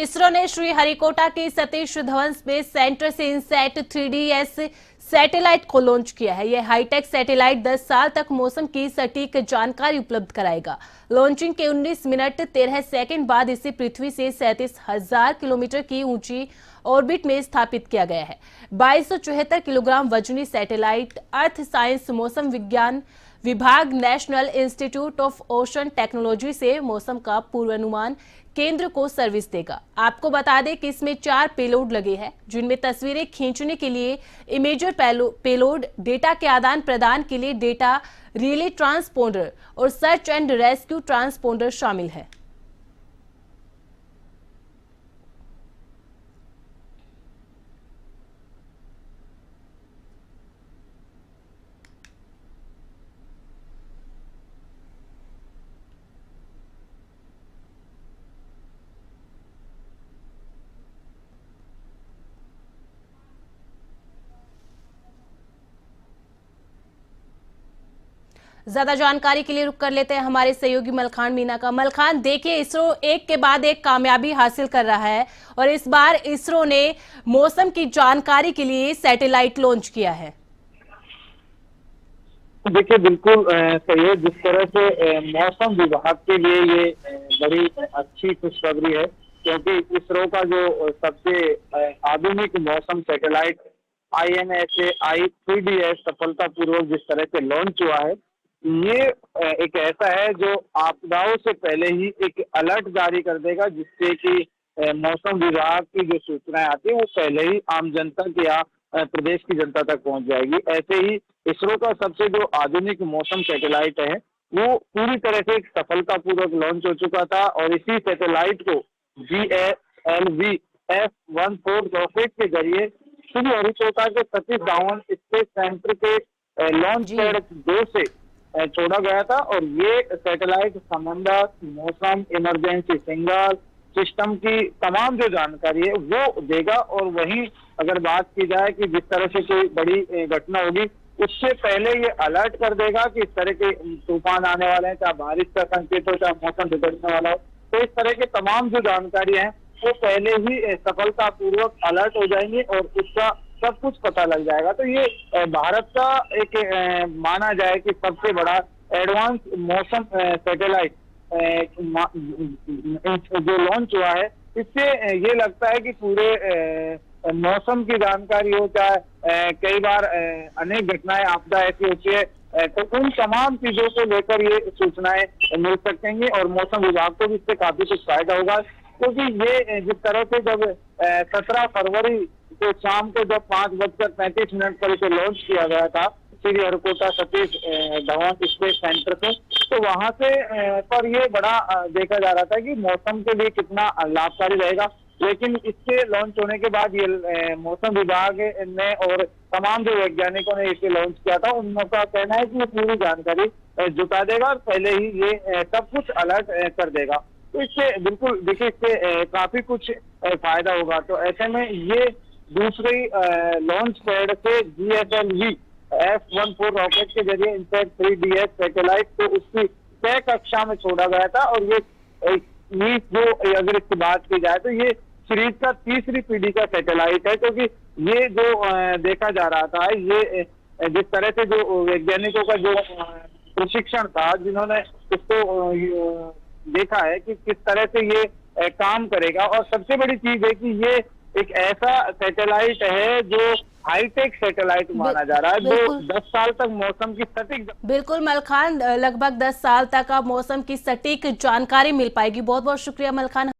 इसरो ने श्रीहरिकोटा के Satish Dhawan space centre से इनसैट 3DS सैटेलाइट को लॉन्च किया है। यह हाईटेक सैटेलाइट 10 साल तक मौसम की सटीक जानकारी उपलब्ध कराएगा। लॉन्चिंग के 19 मिनट 13 सेकंड बाद इसे पृथ्वी से 37,000 किलोमीटर की ऊंची ऑर्बिट में स्थापित किया गया है। 2274 किलोग्राम वजनी सैटेलाइट अर्थ साइंस मौसम विज्ञान विभाग national institute of ocean technology से मौसम का पूर्वानुमान केंद्र को सर्विस देगा। आपको बता दें कि इसमें 4 पेलोड लगे हैं, जिनमें तस्वीरें खींचने के लिए इमेजर पेलोड, डेटा के आदान प्रदान के लिए डेटा रिले ट्रांसपोंडर और सर्च एंड रेस्क्यू ट्रांसपोंडर शामिल है। ज्यादा जानकारी के लिए रुक कर लेते हैं हमारे सहयोगी मलखान मीना का। मलखान, देखिए इसरो एक के बाद एक कामयाबी हासिल कर रहा है और इस बार इसरो ने मौसम की जानकारी के लिए सैटेलाइट लॉन्च किया है। देखिए बिल्कुल सही है। जिस तरह से मौसम विभाग के लिए ये बड़ी अच्छी खुशखबरी है, क्योंकि इसरो का जो सबसे आधुनिक मौसम सैटेलाइट INSA 3DS सफलतापूर्वक जिस तरह से लॉन्च हुआ है, ये एक ऐसा है जो आपदाओं से पहले ही एक अलर्ट जारी कर देगा, जिससे कि मौसम विभाग की जो सूचनाएं आती है वो पहले ही आम जनता के या प्रदेश की जनता तक पहुंच जाएगी। ऐसे ही इसरो का सबसे जो आधुनिक मौसम सैटेलाइट है वो पूरी तरह से एक सफलतापूर्वक लॉन्च हो चुका था और इसी सैटेलाइट को GSLV F-14 रॉकेट के जरिए श्रीहरिकोटा के सतीश धवन स्पेस सेंटर के लॉन्च पैड 2 से छोड़ा गया था। और ये सैटेलाइट समंदर, मौसम, इमरजेंसी सिग्नल सिस्टम की तमाम जो जानकारी है वो देगा। और वहीं अगर बात की जाए कि जिस तरह से कोई बड़ी घटना होगी, उससे पहले ये अलर्ट कर देगा कि इस तरह के तूफान आने वाले हैं, चाहे बारिश का संकेत हो, चाहे मौसम बिगड़ने वाला हो, तो इस तरह के तमाम जो जानकारी है वो पहले ही सफलतापूर्वक अलर्ट हो जाएंगे और उसका सब कुछ पता लग जाएगा। तो ये भारत का एक माना जाए कि सबसे बड़ा एडवांस मौसम सैटेलाइट जो लॉन्च हुआ है, इससे ये लगता है कि पूरे मौसम की जानकारी हो, चाहे कई बार अनेक घटनाएं आपदा ऐसी होती है, तो उन तमाम चीजों को लेकर ये सूचनाएं मिल सकेंगी और मौसम विभाग को भी इससे काफी कुछ फायदा होगा। क्योंकि ये जिस तरह से जब 17 फरवरी को शाम को जब 5:35 पर इसे लॉन्च किया गया था श्रीहरिकोटा सतीश धवन स्पेस सेंटर से, तो वहां से पर ये बड़ा देखा जा रहा था कि मौसम के लिए कितना लाभकारी रहेगा। लेकिन इसके लॉन्च होने के बाद ये मौसम विभाग ने और तमाम जो वैज्ञानिकों ने इसे लॉन्च किया था, उनका कहना है कि ये पूरी जानकारी जुटा देगा और पहले ही ये सब कुछ अलर्ट कर देगा। तो इससे बिल्कुल देखिए इससे काफी कुछ फायदा होगा। तो ऐसे में ये दूसरी लॉन्च पैड से GSLV F-14 रॉकेट के जरिए इनसैट 3DS सैटेलाइट को उसकी तय कक्षा में छोड़ा गया था। और ये जो अगर इसकी बात की जाए तो ये सीरीज का तीसरी पीढ़ी का सैटेलाइट है, क्योंकि ये जो देखा जा रहा था, ये जिस तरह से जो वैज्ञानिकों का जो प्रशिक्षण था, जिन्होंने इसको देखा है कि किस तरह से ये काम करेगा। और सबसे बड़ी चीज है कि ये एक ऐसा सैटेलाइट है जो हाईटेक सैटेलाइट माना जा रहा है, जो 10 साल तक मौसम की सटीक। बिल्कुल मलखान, लगभग 10 साल तक अब मौसम की सटीक जानकारी मिल पाएगी। बहुत बहुत शुक्रिया मलखान।